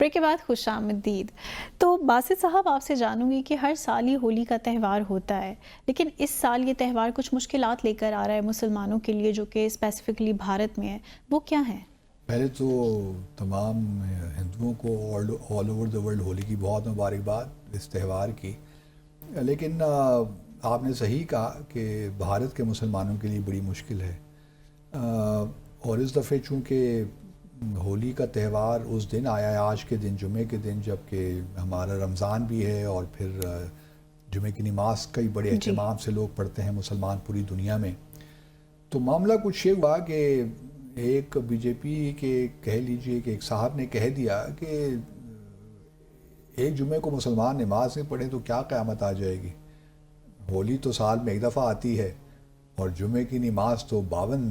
Break کے بعد خوش آمدید۔ تو باسط صاحب، آپ سے جانوں گی کہ ہر سال ہی ہولی کا تہوار ہوتا ہے، لیکن اس سال یہ تہوار کچھ مشکلات لے کر آ رہا ہے مسلمانوں کے لیے، جو کہ اسپیسیفکلی بھارت میں ہے۔ وہ کیا ہیں؟ پہلے تو تمام ہندوؤں کو all over the world Holi کی بہت مبارکباد اس تہوار کی۔ لیکن آپ نے صحیح کہا کہ بھارت کے مسلمانوں کے لیے بڑی مشکل ہے، اور اس دفعہ چونکہ ہولی کا تہوار اس دن آیا ہے، آج کے دن، جمعے کے دن، جب کہ ہمارا رمضان بھی ہے، اور پھر جمعے کی نماز کئی بڑے اہتمام سے لوگ پڑھتے ہیں مسلمان پوری دنیا میں۔ تو معاملہ کچھ یہ ہوا کہ ایک بی جے پی کے کہہ لیجئے کہ ایک صاحب نے کہہ دیا کہ ایک جمعے کو مسلمان نماز نہیں پڑھیں تو کیا قیامت آ جائے گی؟ ہولی تو سال میں ایک دفعہ آتی ہے، اور جمعے کی نماز تو 52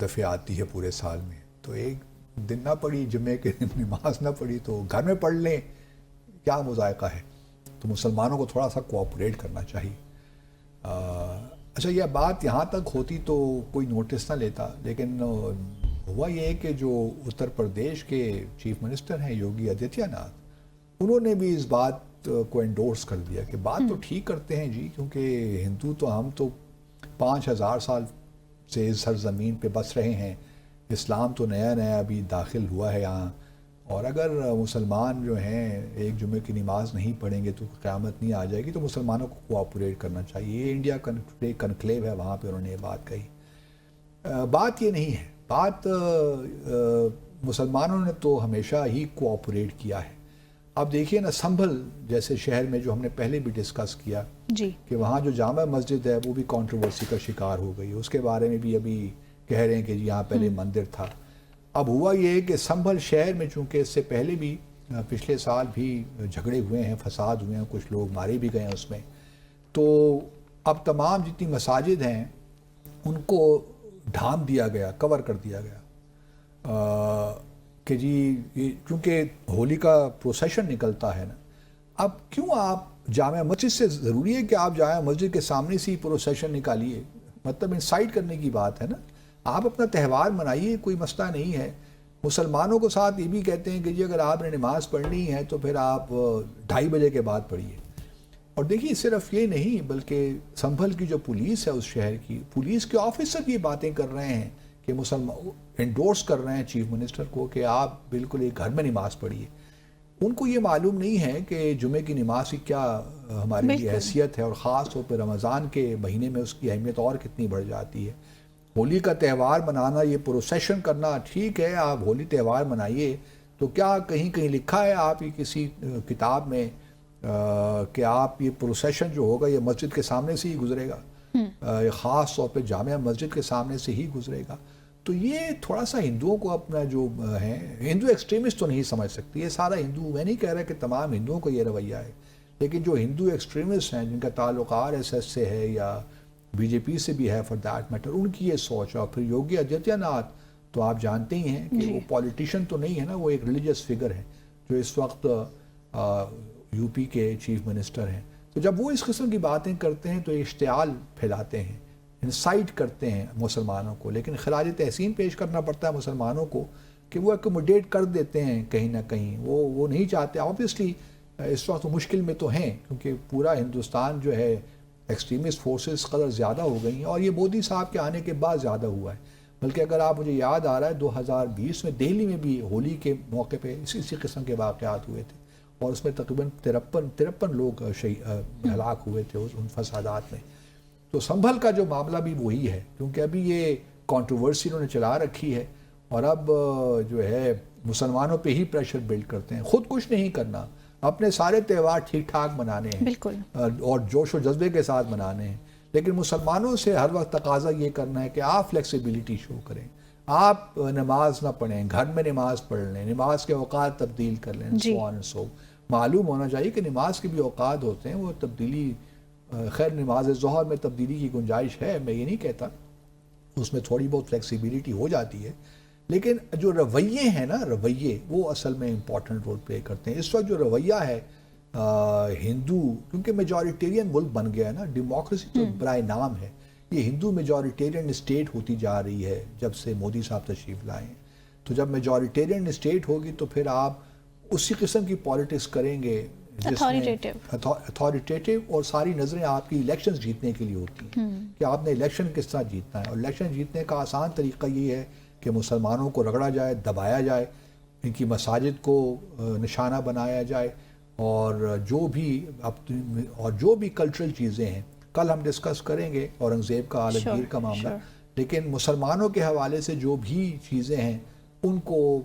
دفعے آتی ہے پورے سال میں، تو ایک دن نہ پڑھی، جمعے کے دن نماز نہ پڑھی تو گھر میں پڑھ لیں، کیا مذائقہ ہے؟ تو مسلمانوں کو تھوڑا سا کوآپریٹ کرنا چاہیے۔ اچھا، یہ بات یہاں تک ہوتی تو کوئی نوٹس نہ لیتا، لیکن ہوا یہ کہ جو اتر پردیش کے چیف منسٹر ہیں یوگی آدتیہ ناتھ، انہوں نے بھی اس بات کو انڈورس کر دیا کہ بات تو ٹھیک کرتے ہیں جی، کیونکہ ہندو تو ہم تو 5000 سال سے اس سرزمین پہ بس رہے ہیں، اسلام تو نیا نیا ابھی داخل ہوا ہے یہاں، اور اگر مسلمان جو ہیں ایک جمعے کی نماز نہیں پڑھیں گے تو قیامت نہیں آ جائے گی، تو مسلمانوں کو کوآپریٹ کرنا چاہیے۔ یہ انڈیا کنکلیو ہے، وہاں پہ انہوں نے یہ بات کہی۔ بات یہ نہیں ہے، بات مسلمانوں نے تو ہمیشہ ہی کوآپریٹ کیا ہے۔ اب دیکھیے نا، سنبھل جیسے شہر میں جو ہم نے پہلے بھی ڈسکس کیا جی، کہ وہاں جو جامع مسجد ہے وہ بھی کنٹروورسی کا شکار ہو گئی، اس کے بارے میں بھی ابھی کہہ رہے ہیں کہ جی یہاں پہلے مندر تھا۔ اب ہوا یہ کہ سنبھل شہر میں چونکہ اس سے پہلے بھی پچھلے سال بھی جھگڑے ہوئے ہیں، فساد ہوئے ہیں، کچھ لوگ مارے بھی گئے ہیں اس میں، تو اب تمام جتنی مساجد ہیں ان کو ڈھانپ دیا گیا، کور کر دیا گیا کہ جی کیونکہ ہولی کا پروسیشن نکلتا ہے نا، اب کیوں آپ جامع مسجد سے ضروری ہے کہ آپ جامع مسجد کے سامنے سے ہی پروسیشن نکالیے؟ مطلب انسائٹ کرنے کی بات ہے نا، آپ اپنا تہوار منائیے، کوئی مسئلہ نہیں ہے۔ مسلمانوں کو ساتھ یہ بھی کہتے ہیں کہ جی اگر آپ نے نماز پڑھنی ہے تو پھر آپ 2:30 بجے کے بعد پڑھیے۔ اور دیکھیے صرف یہ نہیں بلکہ سنبھل کی جو پولیس ہے اس شہر کی، پولیس کے آفیسر یہ باتیں کر رہے ہیں کہ مسلمان انڈورس کر رہے ہیں چیف منسٹر کو کہ آپ بالکل ایک گھر میں نماز پڑھیے۔ ان کو یہ معلوم نہیں ہے کہ جمعے کی نماز کی کیا ہمارے لیے حیثیت ہے، اور خاص طور پہ رمضان کے مہینے میں اس کی اہمیت اور کتنی بڑھ جاتی ہے۔ ہولی کا تہوار منانا، یہ پروسیشن کرنا ٹھیک ہے، آپ ہولی تہوار منائیے، تو کیا کہیں کہیں لکھا ہے آپ کی کسی کتاب میں کہ آپ یہ پروسیشن جو ہوگا یہ مسجد کے سامنے سے ہی گزرے گا، خاص طور پہ جامع مسجد کے سامنے سے ہی گزرے گا؟ تو یہ تھوڑا سا ہندوؤں کو اپنا جو ہے، ہندو ایکسٹریمسٹ تو نہیں سمجھ سکتی، یہ سارا ہندو، میں نہیں کہہ رہا کہ تمام ہندوؤں کو یہ رویہ ہے، لیکن جو ہندو ایکسٹریمسٹ ہیں جن کا تعلق RSS سے ہے یا بی جے پی سے بھی ہے فار دیٹ میٹر، ان کی یہ سوچ ہے۔ اور پھر یوگی آدتیہ ناتھ تو آپ جانتے ہی ہیں کہ وہ پولیٹیشین تو نہیں ہے نا، وہ ایک ریلیجس فگر ہے جو اس وقت یو پی کے چیف منسٹر ہیں۔ تو جب وہ اس قسم کی باتیں کرتے ہیں تو اشتعال پھیلاتے ہیں، انسائٹ کرتے ہیں مسلمانوں کو، لیکن خراج تحسین پیش کرنا پڑتا ہے مسلمانوں کو کہ وہ ایکوموڈیٹ کر دیتے ہیں کہیں نہ کہیں، وہ نہیں چاہتے۔ آبویسلی اس وقت مشکل میں تو ہیں کیونکہ پورا ہندوستان جو ہے ایکسٹریمسٹ فورسز قدر زیادہ ہو گئی ہیں، اور یہ مودی صاحب کے آنے کے بعد زیادہ ہوا ہے۔ بلکہ اگر آپ، مجھے یاد آ رہا ہے 2020 میں دہلی میں بھی ہولی کے موقع پہ اسی قسم کے واقعات ہوئے تھے، اور اس میں تقریباً 53 لوگ ہلاک ہوئے تھے ان فسادات میں۔ تو سنبھل کا جو معاملہ بھی وہی ہے، کیونکہ ابھی یہ کنٹروورسی انہوں نے چلا رکھی ہے، اور اب جو ہے مسلمانوں پہ ہی پریشر بلڈ کرتے ہیں۔ خود کچھ نہیں کرنا، اپنے سارے تہوار ٹھیک ٹھاک منانے ہیں، بالکل، اور جوش و جذبے کے ساتھ منانے ہیں، لیکن مسلمانوں سے ہر وقت تقاضا یہ کرنا ہے کہ آپ فلیکسیبلٹی شو کریں، آپ نماز نہ پڑھیں، گھر میں نماز پڑھ لیں، نماز کے اوقات تبدیل کر لیں، سو آن اینڈ سو۔ معلوم ہونا چاہیے کہ نماز کے بھی اوقات ہوتے ہیں، وہ تبدیلی، خیر نماز ظہر میں تبدیلی کی گنجائش ہے، میں یہ نہیں کہتا، اس میں تھوڑی بہت فلیکسیبلٹی ہو جاتی ہے، لیکن جو رویے ہیں نا، رویے وہ اصل میں امپورٹنٹ رول پلے کرتے ہیں۔ اس وقت جو رویہ ہے ہندو، کیونکہ میجورٹیرین ملک بن گیا ہے نا، ڈیموکریسی تو برائے نام ہے، یہ ہندو میجورٹیرین اسٹیٹ ہوتی جا رہی ہے جب سے مودی صاحب تشریف لائے ہیں۔ تو جب میجورٹیرین اسٹیٹ ہوگی تو پھر آپ اسی قسم کی پالیٹکس کریں گے اتھارٹیٹیو، اور ساری نظریں آپ کی الیکشنز جیتنے کے لیے ہوتی ہیں کہ آپ نے الیکشن کس طرح جیتنا ہے. اور الیکشن جیتنے کا آسان طریقہ یہ ہے کہ مسلمانوں کو رگڑا جائے، دبایا جائے، ان کی مساجد کو نشانہ بنایا جائے، اور جو بھی کلچرل چیزیں ہیں. کل ہم ڈسکس کریں گے اورنگزیب کا عالمگیر کا معاملہ، لیکن مسلمانوں کے حوالے سے جو بھی چیزیں ہیں ان کو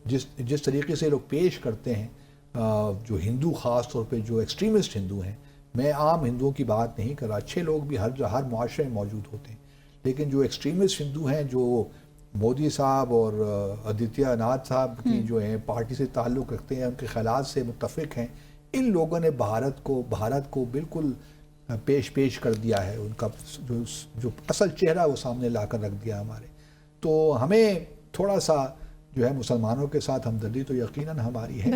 جس طریقے سے لوگ پیش کرتے ہیں، جو ہندو خاص طور پہ جو ایکسٹریمسٹ ہندو ہیں، میں عام ہندوؤں کی بات نہیں کر رہا، اچھے لوگ بھی ہر معاشرے میں موجود ہوتے ہیں، لیکن جو ایکسٹریمسٹ ہندو ہیں، جو مودی صاحب اور آدتیہ ناتھ صاحب کی جو ہیں پارٹی سے تعلق رکھتے ہیں، ان کے خیالات سے متفق ہیں، ان لوگوں نے بھارت کو بالکل پیش کر دیا ہے، ان کا جو اصل چہرہ وہ سامنے لا کر رکھ دیا ہمارے. تو ہمیں تھوڑا سا جو ہے مسلمانوں کے ساتھ ہمدردی تو یقیناً ہماری ہے،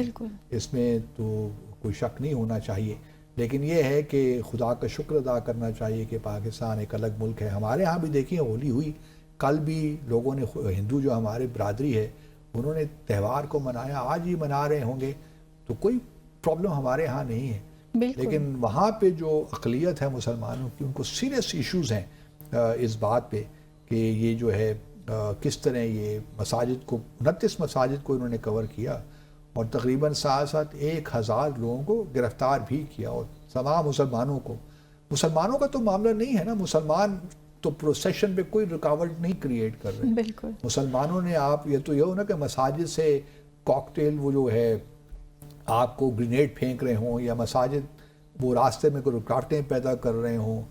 اس میں تو کوئی شک نہیں ہونا چاہیے، لیکن یہ ہے کہ خدا کا شکر ادا کرنا چاہیے کہ پاکستان ایک الگ ملک ہے. ہمارے ہاں بھی دیکھیے ہولی ہوئی، کل بھی لوگوں نے، ہندو جو ہمارے برادری ہے انہوں نے تہوار کو منایا، آج ہی منا رہے ہوں گے، تو کوئی پرابلم ہمارے ہاں نہیں ہے. لیکن وہاں پہ جو اقلیت ہے مسلمانوں کی، ان کو سیریس ایشوز ہیں اس بات پہ کہ یہ جو ہے کس طرح یہ مساجد کو 29 مساجد کو انہوں نے کور کیا، اور تقریباً ساتھ 1000 لوگوں کو گرفتار بھی کیا، اور تمام مسلمانوں کا تو معاملہ نہیں ہے نا. مسلمان تو پروسیشن پہ کوئی رکاوٹ نہیں کریٹ کر رہے. بالکل مسلمانوں نے یہ ہو نا کہ مساجد سے کاکٹیل وہ جو ہے آپ کو گرینیڈ پھینک رہے ہوں، یا مساجد وہ راستے میں کوئی رکاوٹیں پیدا کر رہے ہوں،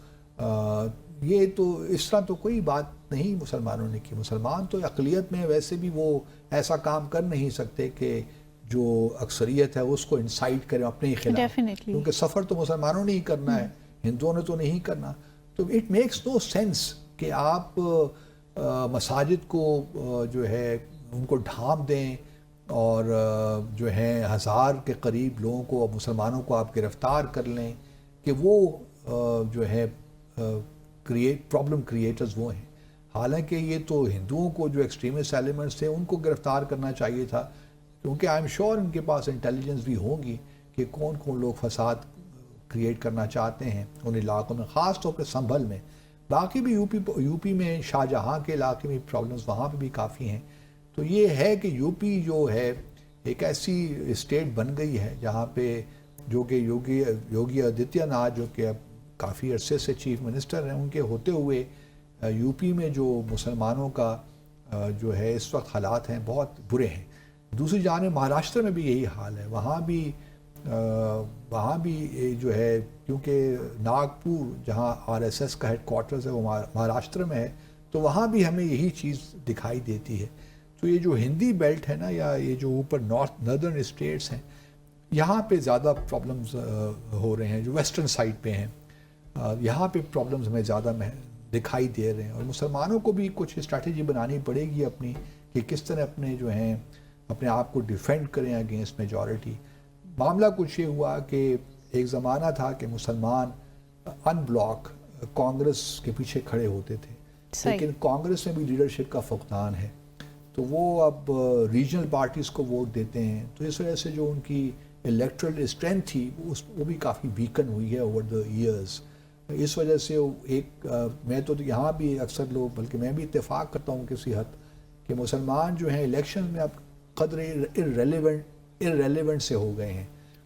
یہ تو اس طرح تو کوئی بات نہیں مسلمانوں نے کی. مسلمان تو اقلیت میں ویسے بھی وہ ایسا کام کر نہیں سکتے کہ جو اکثریت ہے اس کو انسائٹ کریں اپنے ہی خلاف، کیونکہ سفر تو مسلمانوں نے ہی کرنا ہے، ہندوؤں نے تو نہیں کرنا. تو اٹ میکس نو سینس کہ آپ مساجد کو جو ہے ان کو ڈھانپ دیں، اور جو ہے 1000 کے قریب لوگوں کو، مسلمانوں کو آپ گرفتار کر لیں، کہ وہ جو ہے پرابلم کریٹرز وہ ہیں. حالانکہ یہ تو ہندوؤں کو جو ایکسٹریمسٹ ایلیمنٹس تھے ان کو گرفتار کرنا چاہیے تھا، کیونکہ آئی ایم شیور ان کے پاس انٹیلیجنس بھی ہوگی کہ کون لوگ فساد کریٹ کرنا چاہتے ہیں ان علاقوں میں، خاص طور پہ سنبھل میں. باقی بھی یو پی میں شاہجہاں کے علاقے میں پرابلمس وہاں پہ بھی کافی ہیں. تو یہ ہے کہ یو پی جو ہے ایک ایسی اسٹیٹ بن گئی ہے جہاں پہ جو کہ یوگی آدتیہ ناتھ جو کہ اب کافی عرصے سے چیف منسٹر ہیں، ان کے ہوتے ہوئے یو پی میں جو مسلمانوں کا جو ہے اس وقت حالات ہیں بہت برے ہیں. دوسری جانب مہاراشٹر میں بھی یہی حال ہے، وہاں بھی جو ہے کیونکہ ناگپور جہاں RSS کا ہیڈ کوارٹرز ہے وہ مہاراشٹر میں ہے، تو وہاں بھی ہمیں یہی چیز دکھائی دیتی ہے. تو یہ جو ہندی بیلٹ ہے نا، یا یہ جو اوپر ناردرن اسٹیٹس ہیں، یہاں پہ زیادہ پرابلمز ہو رہے ہیں. جو ویسٹرن سائڈ پہ ہیں یہاں پہ پرابلمز ہمیں زیادہ دکھائی دے رہے ہیں، اور مسلمانوں کو بھی کچھ اسٹریٹجی بنانی پڑے گی اپنی کہ کس طرح اپنے آپ کو ڈیفینڈ کریں اگینسٹ میجورٹی. معاملہ کچھ یہ ہوا کہ ایک زمانہ تھا کہ مسلمان ان بلاک کانگریس کے پیچھے کھڑے ہوتے تھے، لیکن کانگریس میں بھی لیڈرشپ کا فقدان ہے، تو وہ اب ریجنل پارٹیز کو ووٹ دیتے ہیں. تو اس وجہ سے جو ان کی الیکٹرل اسٹرینتھ تھی وہ بھی کافی ویکن ہوئی ہے اوور دا ایئرز. اس وجہ سے میں تو یہاں بھی اکثر لوگ، بلکہ میں بھی اتفاق کرتا ہوں کسی حد، کہ مسلمان جو ہیں الیکشن میں اب قدر ارریلیونٹ سے ہو گئے ہیں.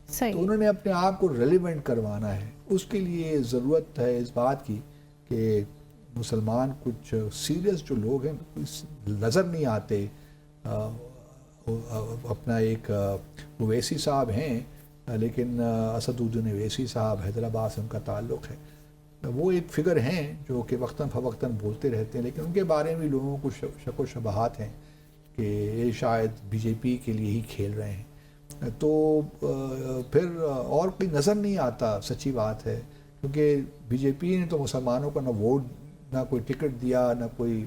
تو انہوں نے اپنے آپ کو ریلیونٹ کروانا ہے. اس کے لیے ضرورت ہے اس بات کی کہ مسلمان کچھ سیریس جو لوگ ہیں نظر نہیں آتے. اپنا ایک اویسی صاحب ہیں، لیکن اسد الدین اویسی صاحب حیدرآباد سے ان کا تعلق ہے، وہ ایک فگر ہیں جو کہ وقتاً فوقتاً بولتے رہتے ہیں، لیکن ان کے بارے میں لوگوں کو شک و شبہات ہیں کہ یہ شاید BJP کے لیے ہی کھیل رہے ہیں. تو پھر اور کوئی نظر نہیں آتا، سچی بات ہے، کیونکہ BJP نے تو مسلمانوں کو نہ ووٹ، نہ کوئی ٹکٹ دیا، نہ کوئی،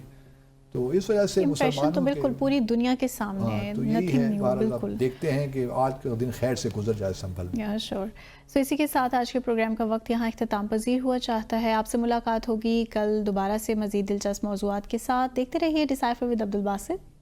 تو اس وجہ سے مسلمانوں تو بالکل پوری دنیا کے سامنے ہے. تو یہی ہے. بالکل دیکھتے ہیں کہ آج کا دن خیر سے گزر جائے سنبھل میں. شور. سو اسی کے ساتھ آج کے پروگرام کا وقت یہاں اختتام پذیر ہوا چاہتا ہے. آپ سے ملاقات ہوگی کل دوبارہ سے مزید دلچسپ موضوعات کے ساتھ. دیکھتے رہیے ڈیسائفر ود عبدالباسط.